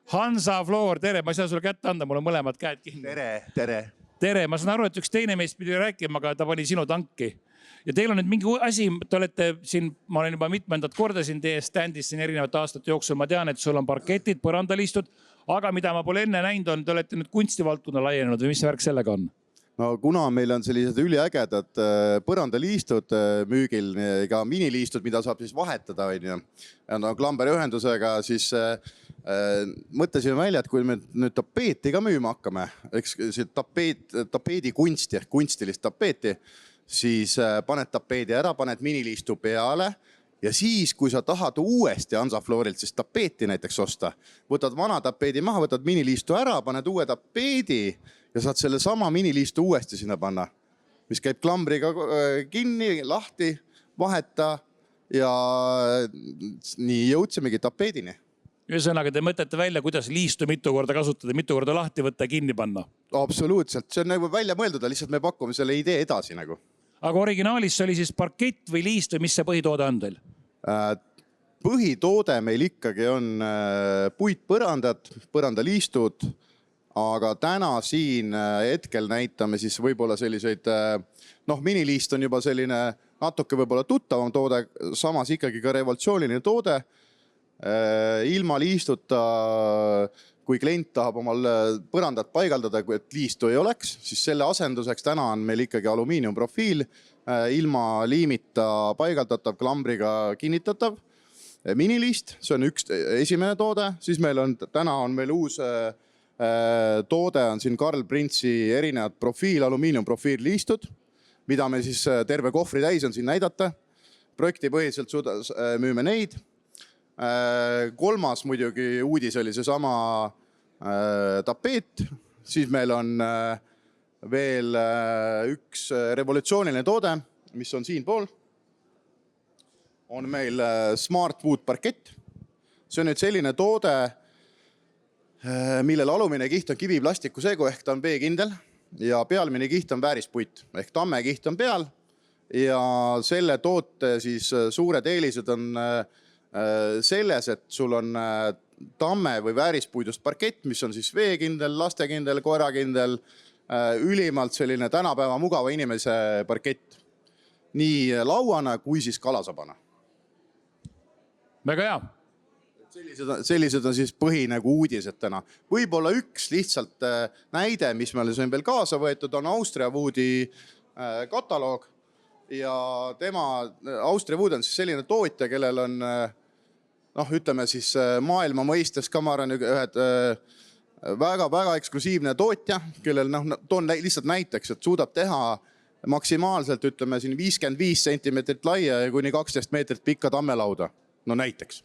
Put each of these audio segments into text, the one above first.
Hansa Floor, tere, ma ei saa sulle kätte anda, mul on mõlemad käed kinni. Tere. Tere, ma saan aru, et üks teine meist pidi rääkima, aga ta pani sinu tanki. Ja teil on nüüd mingi asi, te olete siin, ma olen juba mitmendat korda siin teie standis siin erinevate aastate jooksul, ma tean, et sul on parketid, põrandalistud, aga mida ma pole enne näinud on, te olete nüüd kunstivaldkonna laienenud või mis see värk sellega on? No kuna meil on sellised üliägedad põrandaliistud müügil, ka miniliistud, mida saab siis vahetada, no Klamberi ühendusega, siis mõtlesime välja, et kui me nüüd tapeeti ka müüma hakkame, eks see tapeedi kunsti ehk kunstilist tapeeti, siis paned tapeedi ära, paned miniliistu peale ja siis, kui sa tahad uuesti Hansa Floorilt siis tapeeti näiteks osta, võtad vana tapeedi maha, võtad miniliistu ära, paned uue tapeedi ja saad selle sama miniliistu uuesti sinna panna, mis käib klambriga kinni, lahti, vaheta ja nii jõudsimegi tapeedini. Ühesõnaga, te mõtlete välja, kuidas liistu mitu korda kasutada, mitu korda lahti võtta ja kinni panna? Absoluutselt, see on nagu välja mõeldud, lihtsalt me pakume selle idee edasi nagu. Aga originaalis see oli siis parkett või liist või mis see põhitoode on teil? Põhitoode meil ikkagi on puitpõrandad, põrandaliistud, aga täna siin hetkel näitame siis võib-olla selliseid, miniliist on juba selline natuke võib-olla tuttavam toode, samas ikkagi ka revolutsiooniline toode. Ilma liistuta, kui klient tahab omal põrandat paigaldada, kui et liistu ei oleks, siis selle asenduseks täna on meil ikkagi alumiiniumprofiil, ilma liimita paigaldatav, klambriga kinnitatav miniliist. See on üks esimene toode, siis täna on meil uus toode on siin Karl Printsi erinevad alumiiniumprofiil liistud, mida me siis terve kohvri täis on siin näidata. Projektipõhiselt müüme neid. Kolmas muidugi uudis oli see sama tapeet, siis meil on veel üks revolutsiooniline toode, mis on siin pool. On meil Smartwood parkett. See on nüüd selline toode, millel alumine kiht on kiviplastiku segu ehk ta on veekindel ja pealmine kiht on väärispuit ehk tamme kiht on peal ja selle toote siis suured eelised on selles, et sul on tamme või väärispuidust parkett, mis on siis veekindel, lastekindel, koerakindel, ülimalt selline tänapäeva mugava inimese parkett. Nii lauana kui siis kalasabana. Väga hea. Sellised on siis uudised täna. Võib-olla üks lihtsalt näide, mis meil on veel kaasa võetud, on Austria Woodi kataloog. Ja Austria Wood on siis selline tootja, kellel on, ütleme siis maailma mõistes ka ma arvan ühed väga eksklusiivne tootja, kellel toon lihtsalt näiteks, et suudab teha maksimaalselt, ütleme siin 55 sentimeetrit laia ja kuni 12 meetrit pikka tammelauda. No näiteks.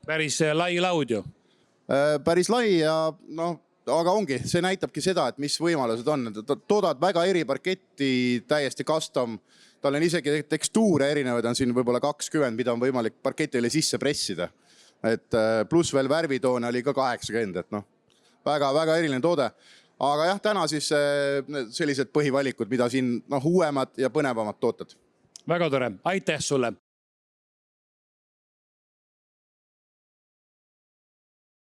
Päris lai laud ju. Päris lai ja aga ongi, see näitabki seda, et mis võimalused on. Toodad väga eri parketti, täiesti custom. Tal on isegi tekstuure erinevaid, on siin võib-olla 20, mida on võimalik parketile sisse pressida. Pluss veel värvitoone oli ka 80, et väga eriline toode. Aga jah, täna siis sellised põhivalikud, mida siin uuemad ja põnevamad tooted. Väga tore, aitäh sulle!